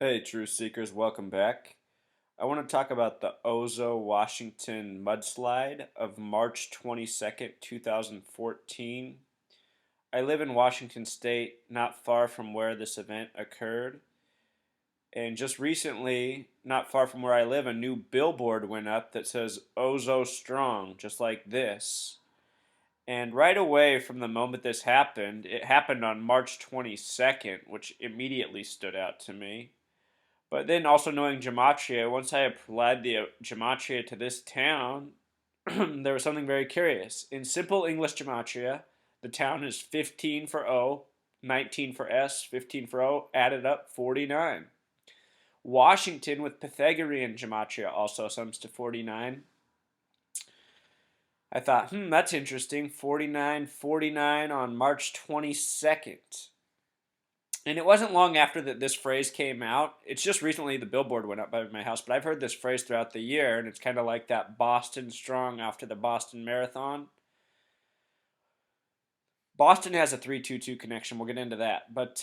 Hey, Truth Seekers, welcome back. I want to talk about the Ozo, Washington mudslide of March 22nd, 2014. I live in Washington State, not far from where this event occurred. And just recently, not far from where I live, a new billboard went up that says Ozo Strong, just like this. And right away from the moment this happened, it happened on March 22nd, which immediately stood out to me. But then also knowing gematria, once I applied the gematria to this town, there was something very curious. In simple English gematria, the town is 15 for O, 19 for S, 15 for O, added up 49. Washington with Pythagorean gematria also sums to 49. I thought, that's interesting. 49, 49 on March 22nd. And it wasn't long after that this phrase came out. It's just recently the billboard went up by my house, but I've heard this phrase throughout the year, and it's kind of like that Boston Strong after the Boston Marathon. Boston has a 3-2-2 connection. We'll get into that. But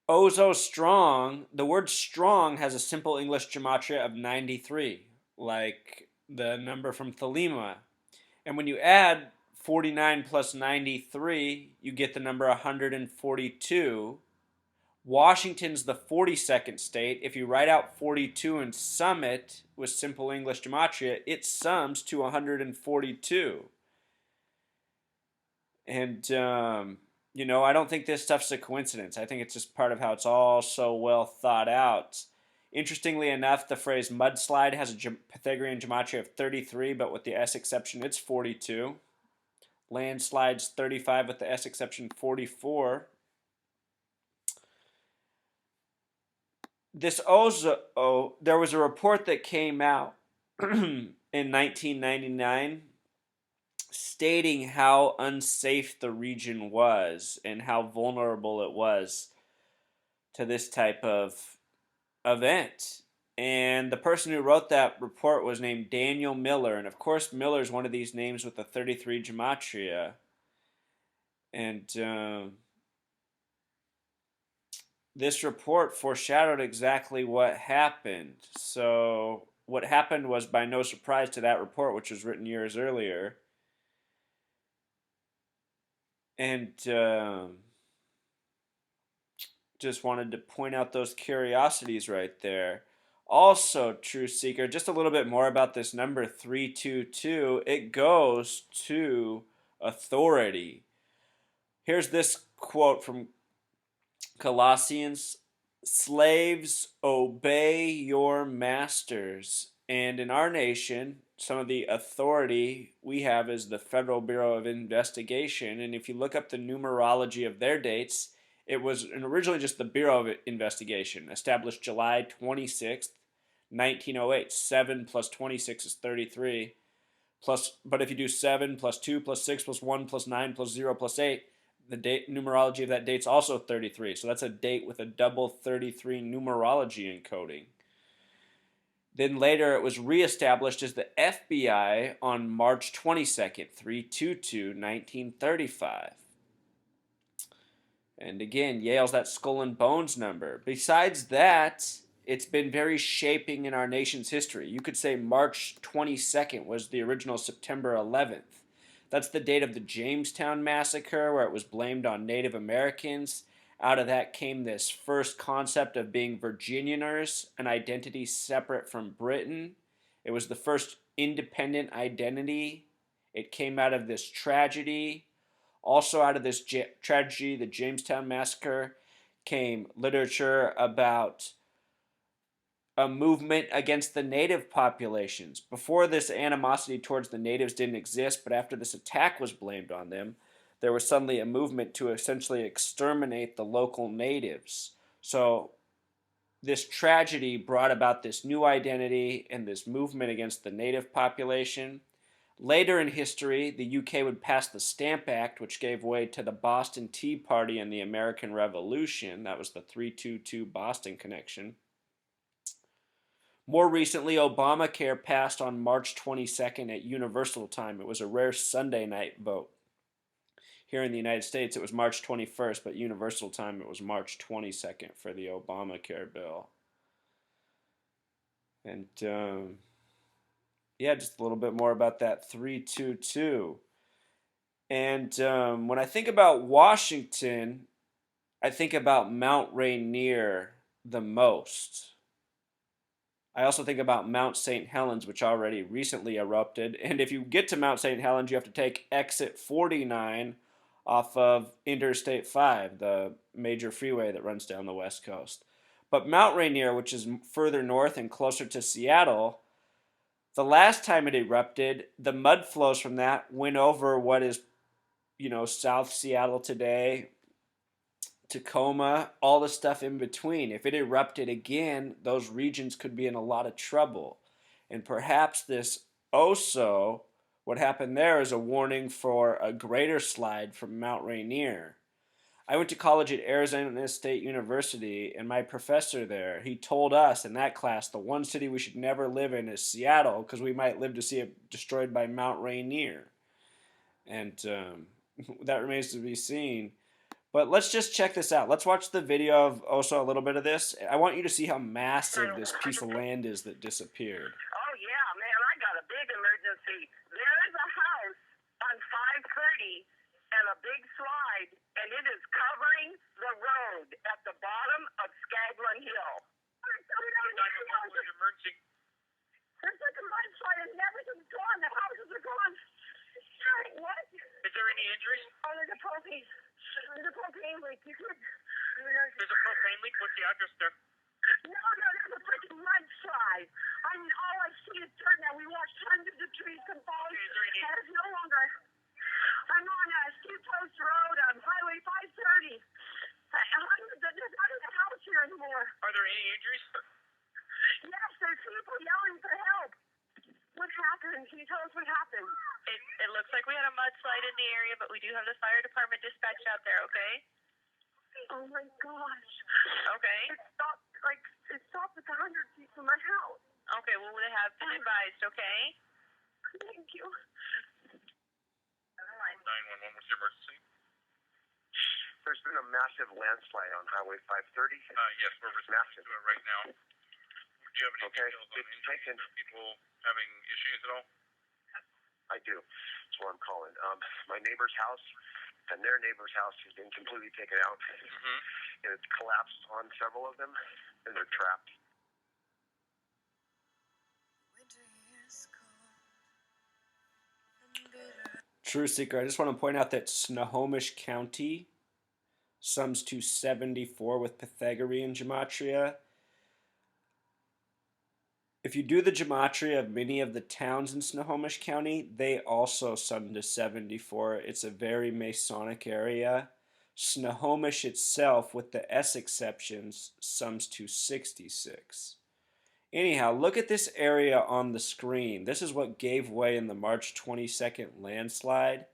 Ozo Strong, the word strong has a simple English gematria of 93, like the number from Thelema. And when you add 49 plus 93, you get the number 142. Washington's the 42nd state. If you write out 42 and sum it with simple English gematria, it sums to 142. And, I don't think this stuff's a coincidence. I think it's just part of how it's all so well thought out. Interestingly enough, the phrase mudslide has a Pythagorean gematria of 33, but with the S exception, it's 42. Landslides 35 with the S exception 44. This Ozo, there was a report that came out in 1999 stating how unsafe the region was and how vulnerable it was to this type of event. And the person who wrote that report was named Daniel Miller. And of course, Miller is one of these names with the 33 gematria. And this report foreshadowed exactly what happened. So, what happened was by no surprise to that report, which was written years earlier. And just wanted to point out those curiosities right there. Also, Truth Seeker, just a little bit more about this number 322. It goes to authority. Here's this quote from Colossians: slaves, obey your masters. And in our nation, some of the authority we have is the Federal Bureau of Investigation. And if you look up the numerology of their dates, it was originally just the Bureau of Investigation, established July 26th, 1908. 7 plus 26 is 33. But if you do 7 plus 2 plus 6 plus 1 plus 9 plus 0 plus 8, the date numerology of that date's also 33. So that's a date with a double 33 numerology encoding. Then later it was reestablished as the FBI on March 22nd, 322, 1935. And again, Yale's that skull and bones number. Besides that, it's been very shaping in our nation's history. You could say March 22nd was the original September 11th. That's the date of the Jamestown Massacre, where it was blamed on Native Americans. Out of that came this first concept of being Virginianers, an identity separate from Britain. It was the first independent identity. It came out of this tragedy. Also, out of this tragedy, the Jamestown Massacre, came literature about a movement against the native populations. Before this, animosity towards the natives didn't exist, but after this attack was blamed on them, there was suddenly a movement to essentially exterminate the local natives. So this tragedy brought about this new identity and this movement against the native population. Later in history, the UK would pass the Stamp Act, which gave way to the Boston Tea Party and the American Revolution. That was the 322 Boston connection. More recently, Obamacare passed on March 22nd at Universal Time. It was a rare Sunday night vote. Here in the United States, it was March 21st, but universal time, it was March 22nd for the Obamacare bill. And yeah, just a little bit more about that 322. And when I think about Washington, I think about Mount Rainier the most. I also think about Mount St. Helens, which already recently erupted. And if you get to Mount St. Helens, you have to take exit 49 off of Interstate 5, the major freeway that runs down the west coast. But Mount Rainier, which is further north and closer to Seattle, the last time it erupted, the mud flows from that went over what is, South Seattle today, Tacoma, all the stuff in between. If it erupted again, those regions could be in a lot of trouble. And perhaps this Oso, what happened there is a warning for a greater slide from Mount Rainier. I went to college at Arizona State University, and my professor there, he told us in that class the one city we should never live in is Seattle because we might live to see it destroyed by Mount Rainier. And that remains to be seen. But let's just check this out. Let's watch the video of Oso, a little bit of this. I want you to see how massive this piece of land is that disappeared. Oh, yeah, man, I got a big emergency. There is a house on 530 and a big slide, and it is covering the road at the bottom of Scaglin Hill. Emergency. There's like a mudslide and everything's gone. The houses are gone. What? Is there any injuries? Oh, there's a propane. There's a propane leak. You could. There's a propane leak. What's the address there? No, there's a freaking mudslide. I mean, all I see is dirt now. We watched hundreds of trees come falling. Is there any? And it's no longer. I'm on Steve Post Road on Highway 530. There's not even a house here anymore. Are there any injuries? Yes, there's people yelling for help. What happened? Can you tell us what happened? It looks like we had a mudslide in the area, but we do have the fire department dispatched out there, okay? Oh my gosh. Okay. It stopped at 100 feet from my house. Okay, well, they have been advised, okay? Thank you. 911, what's the emergency? There's been a massive landslide on Highway 530. Yes, we're responding to it right now. Do you have any Okay, details on it's injuries taken. or people having issues at all? I do. That's what I'm calling. My neighbor's house and their neighbor's house has been completely taken out. Mm-hmm. And it's collapsed on several of them, and they're trapped. True Seeker, I just want to point out that Snohomish County sums to 74 with Pythagorean gematria. If you do the gematria of many of the towns in Snohomish County, they also sum to 74. It's a very Masonic area. Snohomish itself, with the S exceptions, sums to 66. Anyhow, look at this area on the screen. This is what gave way in the March 22nd landslide.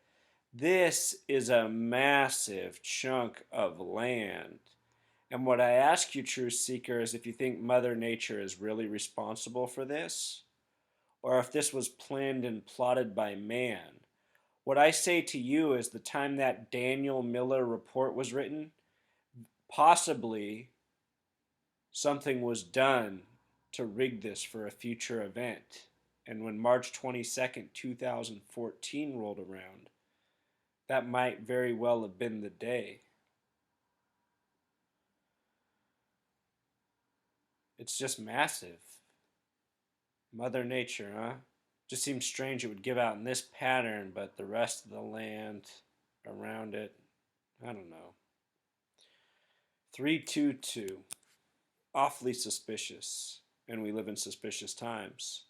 This is a massive chunk of land. And what I ask you, True Seeker, is if you think Mother Nature is really responsible for this, or if this was planned and plotted by man. What I say to you is the time that Daniel Miller report was written, possibly something was done to rig this for a future event. And when March 22nd, 2014 rolled around, that might very well have been the day. It's just massive. Mother Nature, huh? Just seems strange it would give out in this pattern, but the rest of the land around it, I don't know. 322. Awfully suspicious. And we live in suspicious times.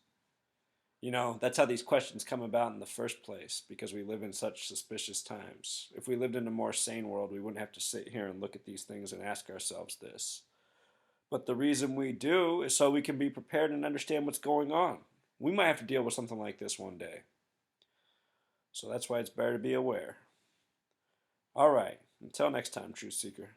You know, that's how these questions come about in the first place, because we live in such suspicious times. If we lived in a more sane world, we wouldn't have to sit here and look at these things and ask ourselves this. But the reason we do is so we can be prepared and understand what's going on. We might have to deal with something like this one day. So that's why it's better to be aware. All right, until next time, Truth Seeker.